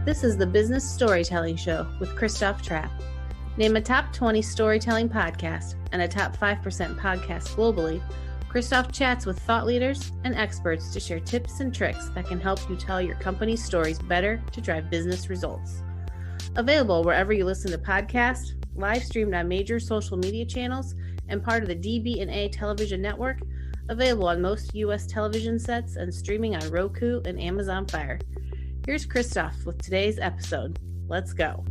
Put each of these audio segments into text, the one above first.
This is the Business Storytelling Show with Christoph Trapp. Name a top 20 storytelling podcast and a top 5% podcast globally. Christoph chats with thought leaders and experts to share tips and tricks that can help you tell your company's stories better to drive business results. Available wherever you listen to podcasts, live streamed on major social media channels, and part of the DB&A television network, available on most U.S. television sets and streaming on Roku and Amazon Fire. Here's Christoph with today's episode. Let's go.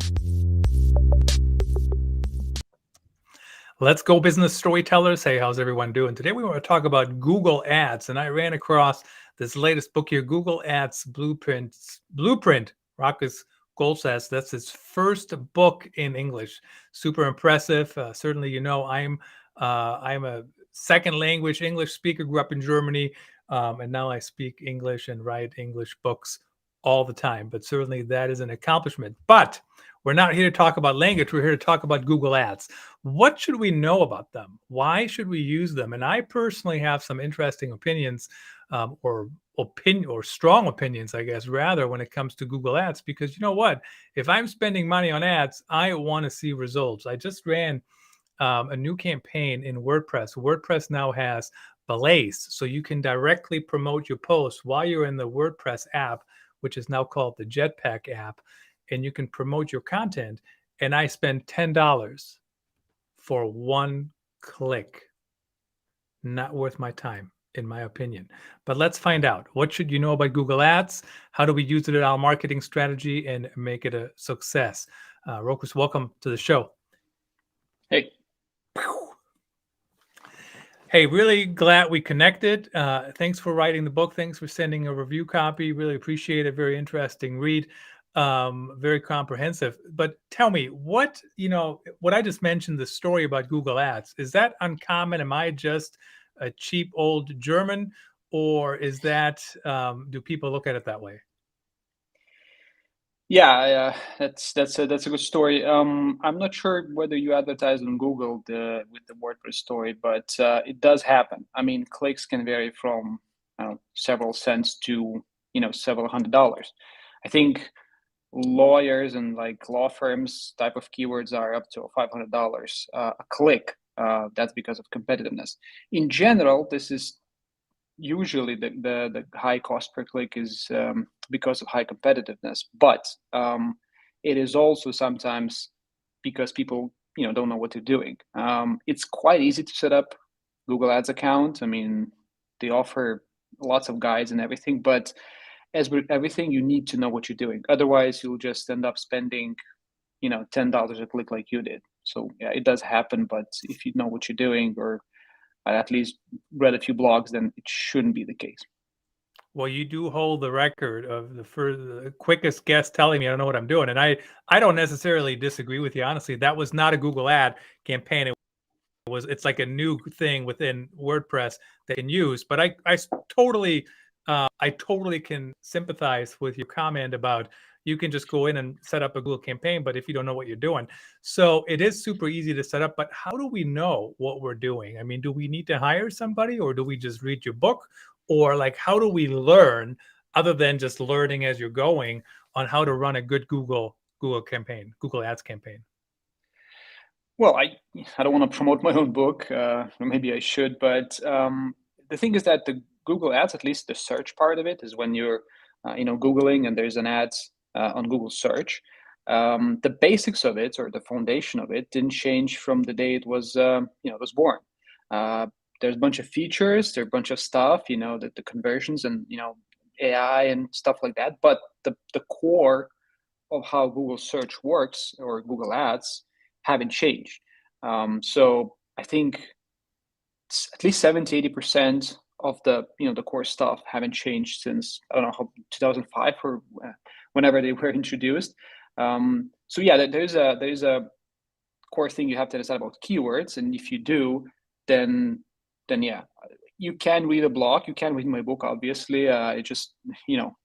Let's go, business storytellers. Hey, how's everyone doing? Today we want to talk about Google Ads, and I ran across this latest book here, Google Ads Blueprint. Rokas Golcas. That's his first book in English. Super impressive. Certainly, you know, I'm a second language English speaker. Grew up in Germany, and now I speak English and write English books all the time. But certainly that is an accomplishment. But we're not here to talk about language. We're here to talk about Google Ads. What should we know about them? Why should we use them? And I personally have some interesting opinions, or strong opinions, I guess, rather, when it comes to Google Ads. Because you know what? If I'm spending money on ads, I want to see results. I just ran a new campaign in WordPress. WordPress now has belays, so you can directly promote your posts while you're in the WordPress app, which is now called the Jetpack app, and you can promote your content. And I spend $10 for one click. Not worth my time, in my opinion. But let's find out. What should you know about Google Ads? How do we use it in our marketing strategy and make it a success? Rokas, welcome to the show. Hey. Hey, really glad we connected. Thanks for writing the book. Thanks for sending a review copy. Really appreciate it. Very interesting read. Very comprehensive. But tell me, what I just mentioned, the story about Google Ads, is that uncommon? Am I just a cheap old German, or is that, do people look at it that way? Yeah, that's a good story. I'm not sure whether you advertise on Google with the WordPress story, but it does happen. I mean, clicks can vary from several cents to several $100s. I think lawyers and like law firms type of keywords are up to $500 a click. That's because of competitiveness. In general, this is usually the high cost per click is because of high competitiveness, but it is also sometimes because people don't know what they're doing. It's quite easy to set up Google Ads account. I mean, they offer lots of guides and everything, but as with everything, you need to know what you're doing. Otherwise, you'll just end up spending $10 a click like you did. So yeah, it does happen, but if you know what you're doing, or at least read a few blogs, then it shouldn't be the case. Well, you do hold the record of the quickest guest telling me I don't know what I'm doing. And I don't necessarily disagree with you. Honestly, that was not a Google ad campaign. It's like a new thing within WordPress that you can use. But I totally can sympathize with your comment about you can just go in and set up a Google campaign, but if you don't know what you're doing. So it is super easy to set up, but how do we know what we're doing? I mean, do we need to hire somebody, or do we just read your book? Or like, how do we learn, other than just learning as you're going, on how to run a good Google campaign, Google Ads campaign? Well, I don't want to promote my own book. Maybe I should, but the thing is that the Google Ads, at least the search part of it, is when you're Googling and there's an ad on Google search. The basics of it, or the foundation of it, didn't change from the day it was was born. There's a bunch of features, there's a bunch of stuff, the conversions and AI and stuff like that. But the core of how Google search works, or Google Ads, haven't changed. So I think at least 70-80% of the the core stuff haven't changed since, I don't know, 2005 or whenever they were introduced. So yeah, there's a core thing you have to decide about keywords, and if you do, then yeah, you can read a blog, you can read my book. Obviously, it's just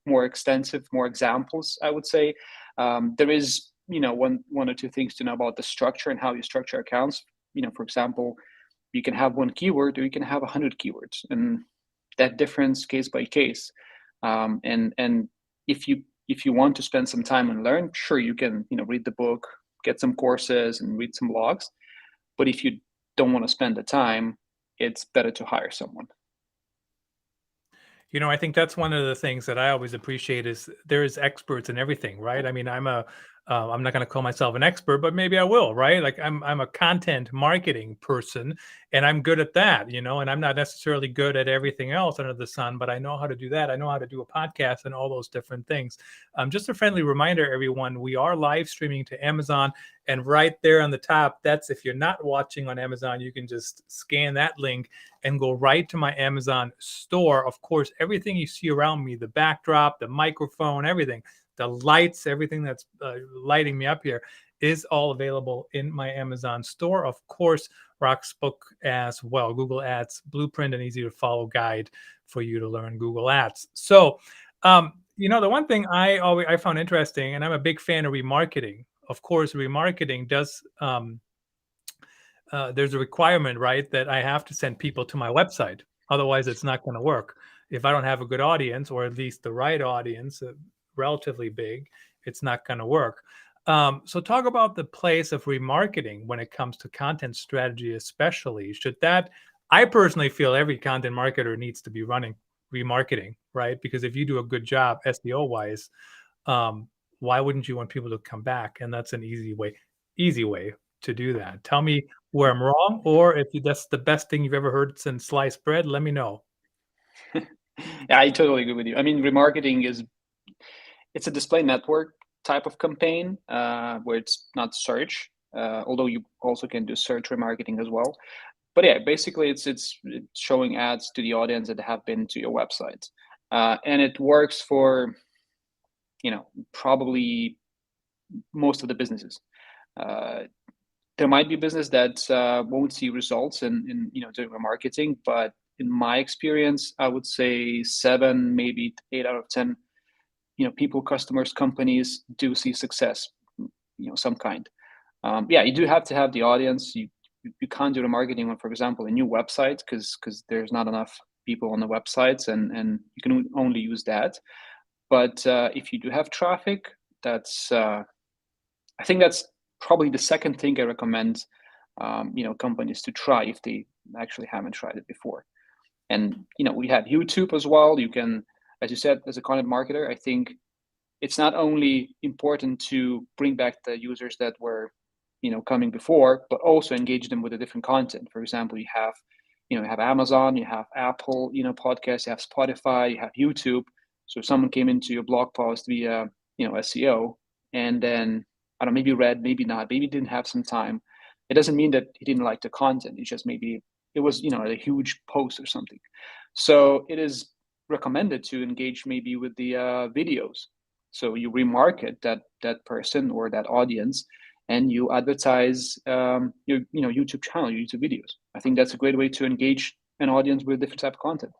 more extensive, more examples, I would say. There is one or two things to know about the structure and how you structure accounts. For example, you can have one keyword, or you can have 100 keywords, and that difference case by case. And if you if you want to spend some time and learn, sure, you can, read the book, get some courses and read some blogs. But if you don't want to spend the time, it's better to hire someone. I think that's one of the things that I always appreciate is there's experts in everything, right? I mean, I'm not going to call myself an expert, but maybe I will, right? Like I'm a content marketing person, and I'm good at that, and I'm not necessarily good at everything else under the sun, but I know how to do that. I know how to do a podcast and all those different things. Just a friendly reminder, everyone, we are live streaming to Amazon, and right there on the top, that's if you're not watching on Amazon, you can just scan that link and go right to my Amazon store. Of course, everything you see around me, the backdrop, the microphone, everything, the lights, everything that's lighting me up here is all available in my Amazon store. Of course, Rock's book as well, Google Ads Blueprint, an easy to follow guide for you to learn Google Ads. So, the one thing I found interesting, and I'm a big fan of remarketing. Of course, remarketing does there's a requirement, right, that I have to send people to my website. Otherwise, it's not going to work. If I don't have a good audience, or at least the right audience, relatively big, it's not going to work. So talk about the place of remarketing when it comes to content strategy, especially. I personally feel every content marketer needs to be running remarketing, right? Because if you do a good job SEO wise, why wouldn't you want people to come back? And that's an easy way to do that. Tell me where I'm wrong, or if that's the best thing you've ever heard since sliced bread, let me know. Yeah, I totally agree with you. I mean, remarketing it's a display network type of campaign where it's not search, although you also can do search remarketing as well. But yeah, basically it's showing ads to the audience that have been to your website, and it works for probably most of the businesses. There might be business that won't see results in doing remarketing, but in my experience, I would say 7, maybe 8 out of 10, people, customers, companies do see success, some kind. Yeah, you do have to have the audience. You can't do the marketing on, for example, a new website because there's not enough people on the websites, and you can only use that. But if you do have traffic, I think that's probably the second thing I recommend, companies to try if they actually haven't tried it before. And we have YouTube as well. You can, as you said, as a content marketer, I think it's not only important to bring back the users that were, coming before, but also engage them with a different content. For example, you have Amazon, you have Apple, podcasts, you have Spotify, you have YouTube. So if someone came into your blog post via, SEO, and then I don't know, maybe read, maybe not, maybe didn't have some time, it doesn't mean that he didn't like the content. It's just maybe it was, a huge post or something. So it is recommended to engage maybe with the videos. So you remarket that person or that audience, and you advertise your YouTube channel, your YouTube videos. I think that's a great way to engage an audience with different type of content.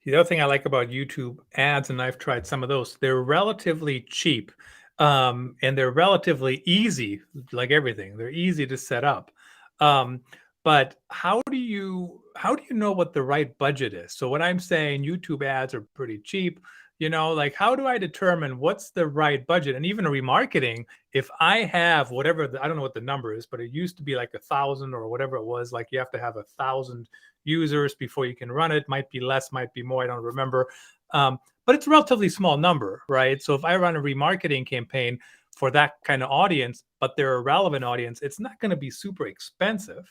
The other thing I like about YouTube ads, and I've tried some of those, they're relatively cheap, and they're relatively easy, like everything. They're easy to set up. But how do you know what the right budget is? So when I'm saying YouTube ads are pretty cheap, like how do I determine what's the right budget? And even remarketing, if I have whatever, I don't know what the number is, but it used to be like 1,000 or whatever it was, like you have to have 1,000 users before you can run it. Might be less, might be more, I don't remember. But it's a relatively small number, right? So if I run a remarketing campaign for that kind of audience, but they're a relevant audience, it's not going to be super expensive,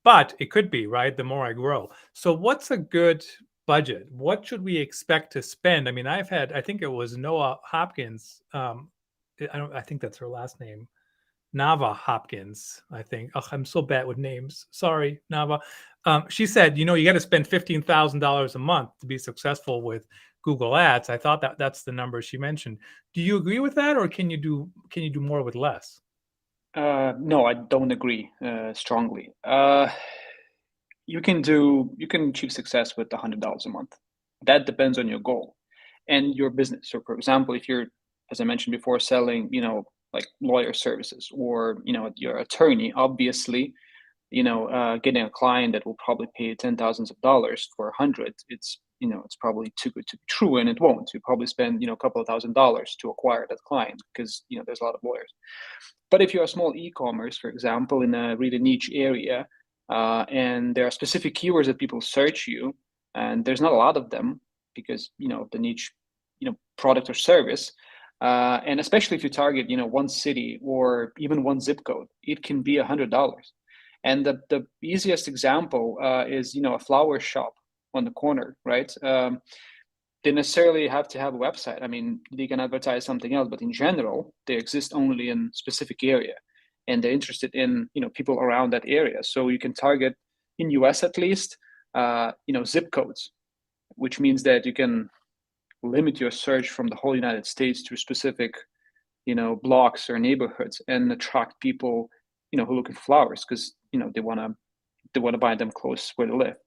but it could be, right? The more I grow. So what's a good budget? What should we expect to spend? I mean, I think it was Noah Hopkins. I think that's her last name. Nava Hopkins, I think. Oh, I'm so bad with names. Sorry, Nava. She said, you got to spend $15,000 a month to be successful with Google Ads. I thought that's the number she mentioned. Do you agree with that, or can you do more with less? No, I don't agree strongly. You can achieve success with $100 a month. That depends on your goal and your business. So, for example, if you're, as I mentioned before, selling, like lawyer services, or your attorney, obviously, getting a client that will probably pay $10,000s for 100, it's it's probably too good to be true, and it won't. You probably spend a couple of $1,000s to acquire that client because there's a lot of lawyers. But if you're a small e-commerce, for example, in a really niche area, and there are specific keywords that people search you, and there's not a lot of them because the niche product or service, and especially if you target one city or even one zip code, it can be $100. And the easiest example is a flower shop on the corner, right? They necessarily have to have a website. I mean, they can advertise something else, but in general, they exist only in specific area, and they're interested in people around that area. So you can target, in US at least, zip codes, which means that you can limit your search from the whole United States to specific blocks or neighborhoods, and attract people who look at flowers because they want to buy them close where they live.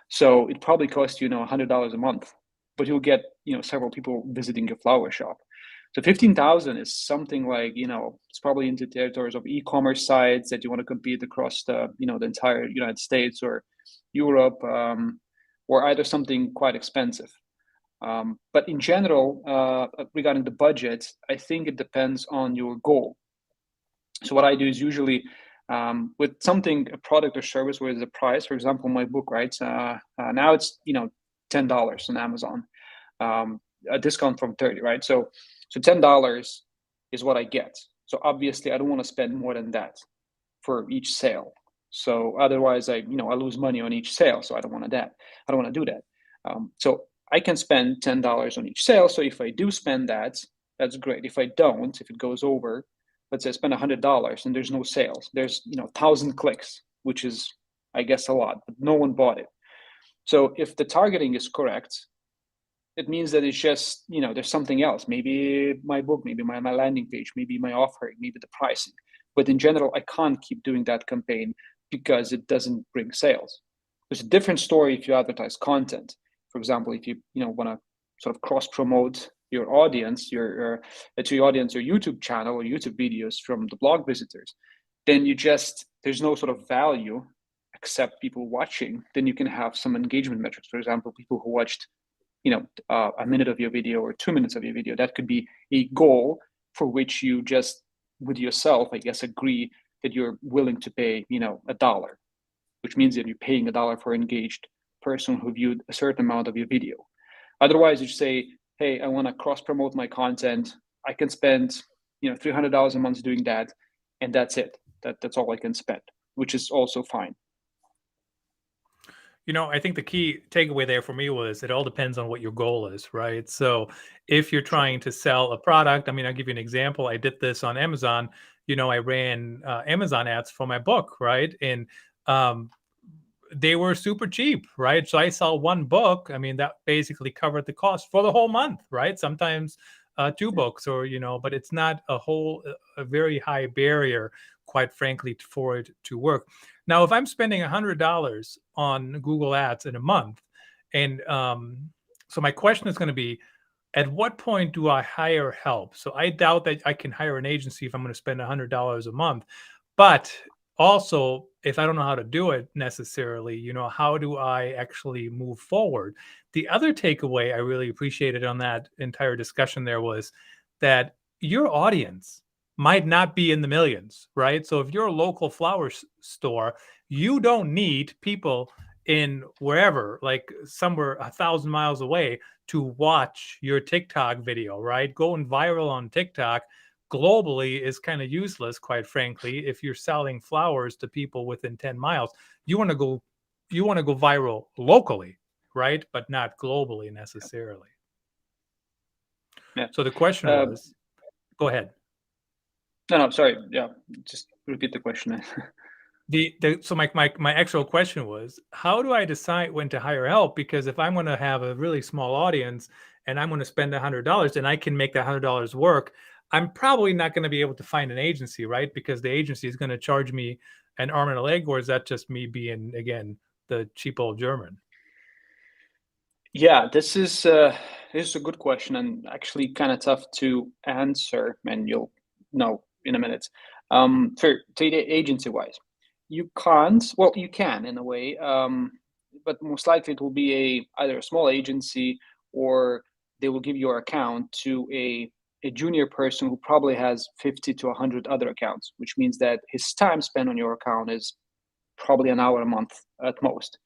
So it probably costs $100 a month, but you'll get several people visiting your flower shop. So 15,000 is something like it's probably into territories of e-commerce sites that you want to compete across the the entire United States or Europe, or either something quite expensive. But in general, regarding the budget, I think it depends on your goal. So what I do is usually with something, a product or service where there's a price. For example, my book, right? Now it's $10 on Amazon, a discount from 30, right? So $10 is what I get. So obviously, I don't want to spend more than that for each sale. So otherwise, I lose money on each sale. So I don't want that. I don't want to do that. So I can spend $10 on each sale. So if I do spend that, that's great. If I don't, if it goes over, let's say I spend $100 and there's no sales, there's 1,000 clicks, which is, I guess, a lot, but no one bought it. So if the targeting is correct, it means that it's just there's something else. Maybe my book, maybe my landing page, maybe my offering, maybe the pricing. But in general, I can't keep doing that campaign because it doesn't bring sales. There's a different story if you advertise content. For example, if you want to sort of cross promote your audience, your YouTube channel or YouTube videos from the blog visitors, then there's no sort of value except people watching. Then you can have some engagement metrics. For example, people who watched a minute of your video or 2 minutes of your video. That could be a goal for which you just with yourself, I guess, agree that you're willing to pay $1, which means that you're paying $1 for engaged person who viewed a certain amount of your video. Otherwise, you say, hey, I want to cross promote my content. I can spend $300 a month doing that, and that's it. That's all I can spend, which is also fine. I think the key takeaway there for me was it all depends on what your goal is, right? So if you're trying to sell a product, I mean, I'll give you an example. I did this on Amazon. I ran Amazon ads for my book, right? And they were super cheap, right? So I sell one book. I mean, that basically covered the cost for the whole month, right? Sometimes 2 books or, but it's not a very high barrier, quite frankly, for it to work. Now, if I'm spending $100 on Google Ads in a month, and so my question is going to be, at what point do I hire help? So I doubt that I can hire an agency if I'm going to spend $100 a month. But also, if I don't know how to do it necessarily, how do I actually move forward? The other takeaway I really appreciated on that entire discussion there was that your audience might not be in the millions, right? So if you're a local flower store, you don't need people in wherever, like somewhere 1,000 miles away, to watch your TikTok video, right? Going viral on TikTok globally is kind of useless, quite frankly. If you're selling flowers to people within 10 miles, you want to go viral locally, right? But not globally necessarily. Yeah. So the question was, go ahead. No, sorry. Yeah, just repeat the question. So my actual question was, how do I decide when to hire help? Because if I'm going to have a really small audience and I'm going to spend $100 and I can make that $100 work, I'm probably not going to be able to find an agency, right? Because the agency is going to charge me an arm and a leg, or is that just me being, again, the cheap old German? Yeah, this is a good question and actually kind of tough to answer, and you'll know in a minute. For agency-wise, you can't. Well, you can in a way. but most likely it will be either a small agency, or they will give your account to a junior person who probably has 50 to 100 other accounts, which means that his time spent on your account is probably an hour a month at most.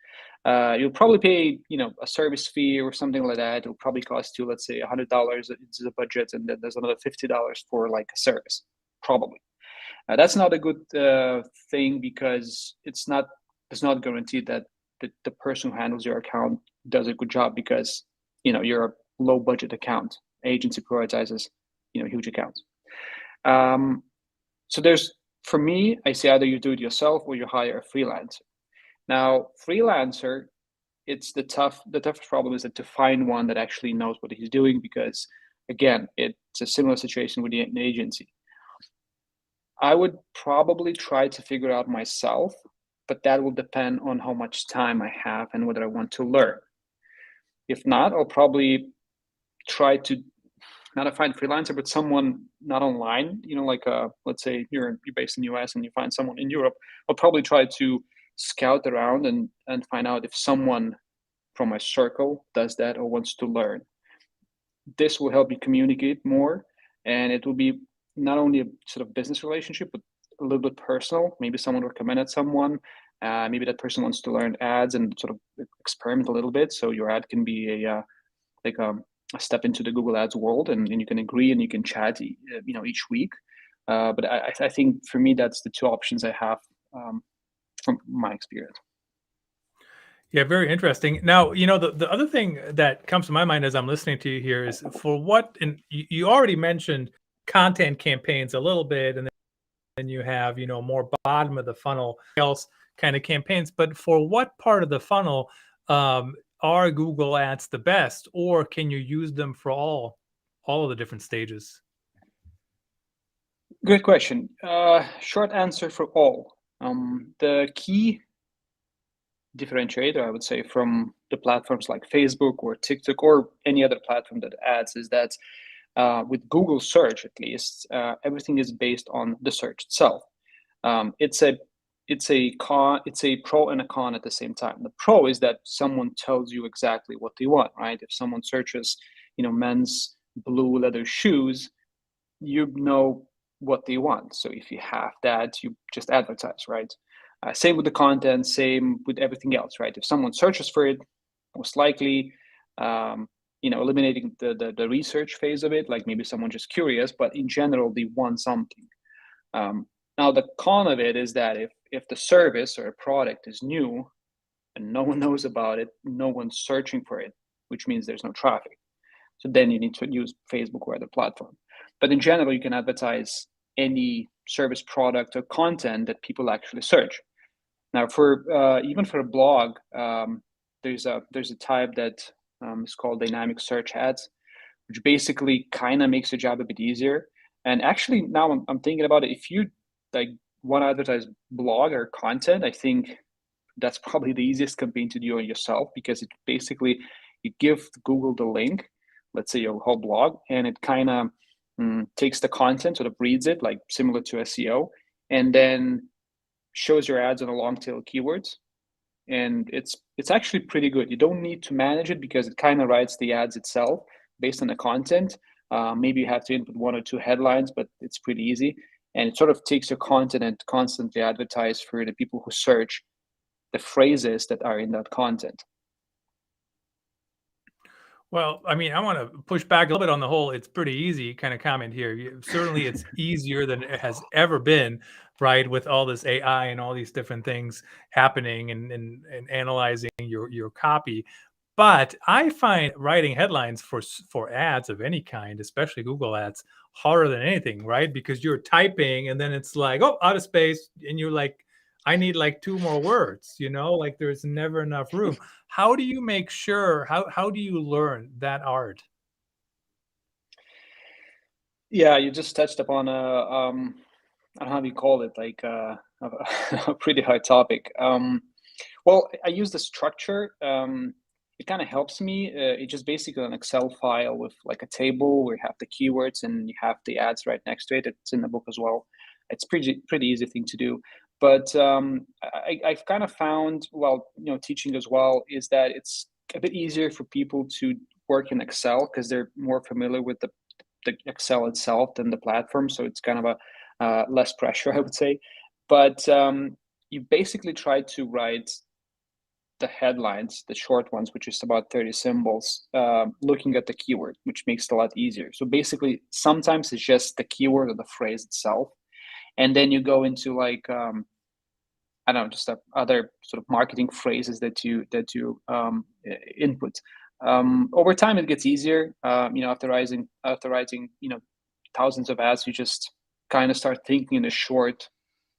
You'll probably pay, a service fee or something like that. It'll probably cost you, let's say, $100 into the budget, and then there's another $50 for like a service, probably. That's not a good thing, because it's not guaranteed that the person who handles your account does a good job, because you're a low budget account. Agency prioritizes huge accounts. So for me, I say either you do it yourself or you hire a freelancer. Now, freelancer, the toughest problem is that to find one that actually knows what he's doing, because again, it's a similar situation with an agency. I would probably try to figure it out myself, but that will depend on how much time I have and whether I want to learn. If not, I'll probably try to not find freelancer, but someone not online, let's say you're based in the US and you find someone in Europe. I'll probably try to scout around and find out if someone from my circle does that or wants to learn. This will help you communicate more, and it will be not only a sort of business relationship, but a little bit personal. Maybe someone recommended someone. Maybe that person wants to learn ads and sort of experiment a little bit. So your ad can be a step into the Google Ads world, and you can agree and you can chat, each week. But I think for me, that's the two options I have from my experience. Yeah, very interesting. Now, the other thing that comes to my mind as I'm listening to you here is and you already mentioned content campaigns a little bit, and then you have, more bottom of the funnel sales kind of campaigns. But for what part of the funnel are Google Ads the best, or can you use them for all of the different stages? Good question. Short answer for all. The key differentiator, I would say, from the platforms like Facebook or TikTok or any other platform that ads is that with Google search, at least, everything is based on the search itself. It's a pro and a con at the same time. The pro is that someone tells you exactly what they want, right? If someone searches, men's blue leather shoes, you know what they want. So if you have that, you just advertise, right? Same with the content, same with everything else, right? If someone searches for it, most likely, eliminating the research phase of it, like maybe someone just curious, but in general, they want something. Now, the con of it is that if the service or a product is new and no one knows about it, no one's searching for it, which means there's no traffic. So then you need to use Facebook or other platform. But in general, you can advertise any service, product, or content that people actually search. Now, even for a blog, there's a type that is called dynamic search ads, which basically kind of makes your job a bit easier. And actually, now I'm thinking about it. If you want to advertise blog or content, I think that's probably the easiest campaign to do on yourself, because it basically, you give Google the link, let's say your whole blog, and it kind of takes the content, sort of reads it, like similar to SEO, and then shows your ads on a long tail keywords. And it's actually pretty good. You don't need to manage it, because it kind of writes the ads itself based on the content. Maybe you have to input one or two headlines, but it's pretty easy. And it sort of takes your content and constantly advertise for the people who search the phrases that are in that content. Well, I mean, I want to push back a little bit on the whole "it's pretty easy" kind of comment here. Certainly, it's easier than it has ever been, right? With all this AI and all these different things happening and analyzing your copy. But I find writing headlines for ads of any kind, especially Google ads, harder than anything, right? Because you're typing and then it's like, oh, out of space, and you're like, I need like 2 more words, like there's never enough room. How do you make sure, how do you learn that art? Yeah, you just touched upon I don't know how you call it, like a pretty hard topic. Well, I use the structure. It kind of helps me. It's just basically an Excel file with like a table where you have the keywords and you have the ads right next to it. It's in the book as well. It's pretty easy thing to do. But I've kind of found, well, teaching as well, is that it's a bit easier for people to work in Excel because they're more familiar with the Excel itself than the platform. So it's kind of a less pressure, I would say. But you basically try to write the headlines, the short ones, which is about 30 symbols, looking at the keyword, which makes it a lot easier. So basically, sometimes it's just the keyword or the phrase itself. And then you go into like, I don't know, just other sort of marketing phrases that you input. Over time, it gets easier. After writing, thousands of ads, you just kind of start thinking in the short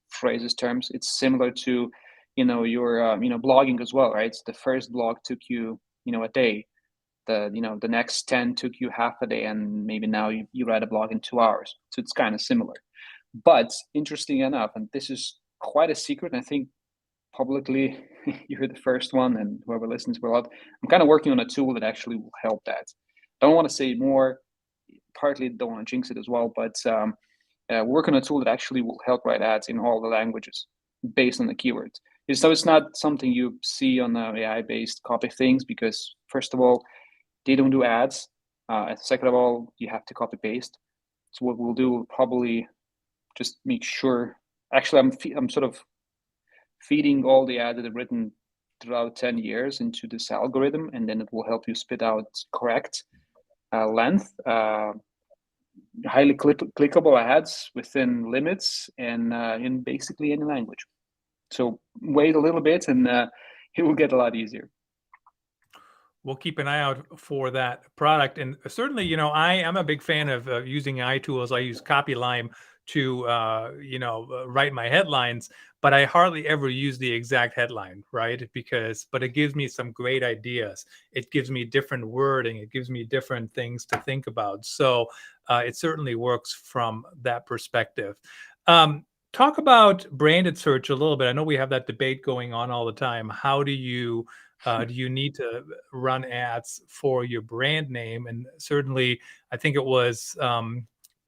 phrases terms. It's similar to, your blogging as well, right? So the first blog took you, a day. The next 10 took you half a day, and maybe now you write a blog in 2 hours. So it's kind of similar. But interesting enough, and this is quite a secret, and I think publicly you're the first one, and whoever listens will out. I'm kind of working on a tool that actually will help that. I don't want to say more, partly don't want to jinx it as well, but work on a tool that actually will help write ads in all the languages based on the keywords. So it's not something you see on the AI-based copy things, because first of all, they don't do ads. And second of all, you have to copy paste. So what we'll do, will probably just make sure. Actually, I'm sort of feeding all the ads that I've written throughout 10 years into this algorithm, and then it will help you spit out correct length, highly clickable ads within limits, and in basically any language. So wait a little bit, and it will get a lot easier. We'll keep an eye out for that product. And certainly, I am a big fan of using AI tools. I use CopyLime to, write my headlines, but I hardly ever use the exact headline, right? But it gives me some great ideas. It gives me different wording. It gives me different things to think about. So it certainly works from that perspective. Talk about branded search a little bit. I know we have that debate going on all the time. How do you need to run ads for your brand name? And certainly, I think it was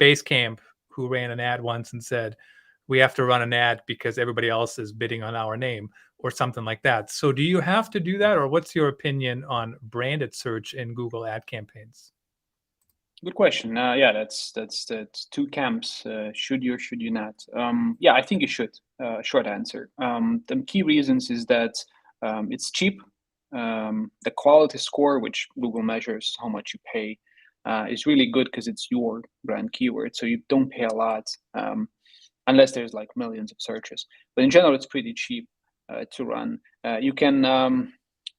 Basecamp who ran an ad once and said, we have to run an ad because everybody else is bidding on our name, or something like that. So do you have to do that, or what's your opinion on branded search in Google ad campaigns? Good question. Yeah, that's two camps. Should you or should you not? Yeah, I think you should. Short answer. The key reasons is that it's cheap. The quality score, which Google measures how much you pay, is really good because it's your brand keyword. So you don't pay a lot unless there's like millions of searches. But in general, it's pretty cheap to run. You can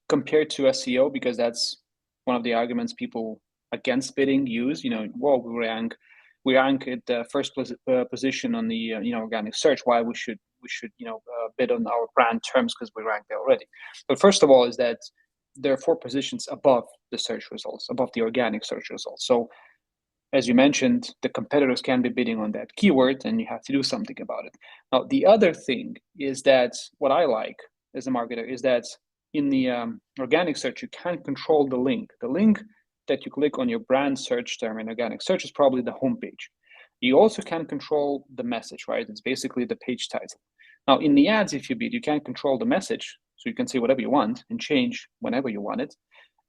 compare to SEO, because that's one of the arguments people against bidding use. Well, we rank at the first position on the organic search. Why we should bid on our brand terms, because we rank there already. But first of all, is that there are 4 positions above the search results, above the organic search results. So as you mentioned, the competitors can be bidding on that keyword, and you have to do something about it. Now, the other thing is that what I like as a marketer is that in the organic search, you can control the link. The link that you click on your brand search term in organic search is probably the homepage. You also can control the message, right? It's basically the page title. Now, in the ads, if you bid, you can control the message, so you can say whatever you want and change whenever you want it.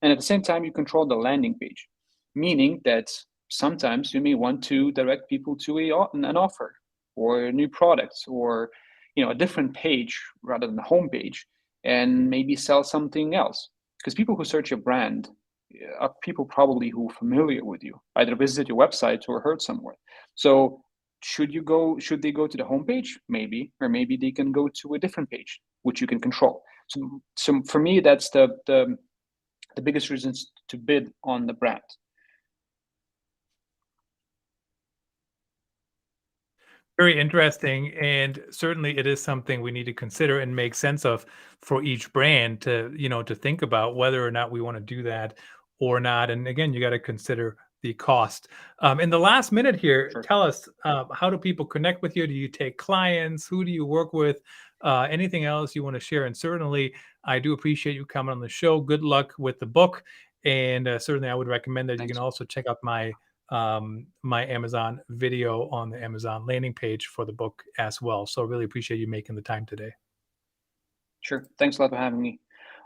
And at the same time, you control the landing page, meaning that sometimes you may want to direct people to an offer or a new product, or a different page rather than the homepage, and maybe sell something else. Because people who search your brand are people probably who are familiar with you, either visited your website or heard somewhere. So should they go to the homepage? Maybe, or maybe they can go to a different page, which you can control. So for me, that's the biggest reasons to bid on the brand. Very interesting, and certainly it is something we need to consider and make sense of for each brand to think about whether or not we want to do that or not. And again, you got to consider the cost. In the last minute here, Sure. Tell us, how do people connect with you? Do you take clients? Who do you work with? Anything else you want to share? And certainly, I do appreciate you coming on the show. Good luck with the book, and certainly I would recommend that Thanks. you can also check out my my Amazon video on the Amazon landing page for the book as well. So really appreciate you making the time today. Sure. Thanks a lot for having me.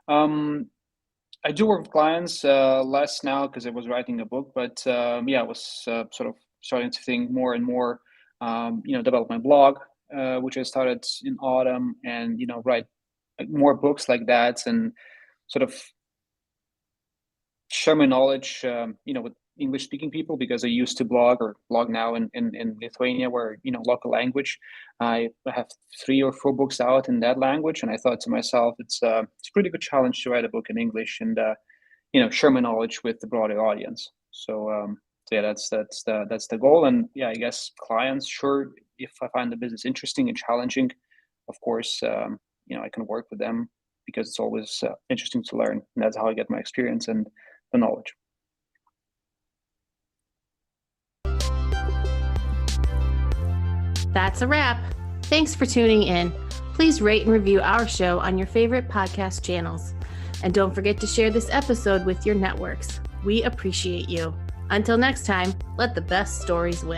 I do work with clients less now because I was writing a book, but I was sort of starting to think more and more, develop my blog, which I started in autumn, and, write more books like that and sort of share my knowledge, with English speaking people, because I used to blog now in Lithuania, where, local language. I have 3 or 4 books out in that language. And I thought to myself, it's a pretty good challenge to write a book in English and, share my knowledge with the broader audience. So, that's the goal. And I guess clients, sure, if I find the business interesting and challenging, of course, I can work with them, because it's always interesting to learn. And that's how I get my experience and the knowledge. That's a wrap. Thanks for tuning in. Please rate and review our show on your favorite podcast channels. And don't forget to share this episode with your networks. We appreciate you. Until next time, let the best stories win.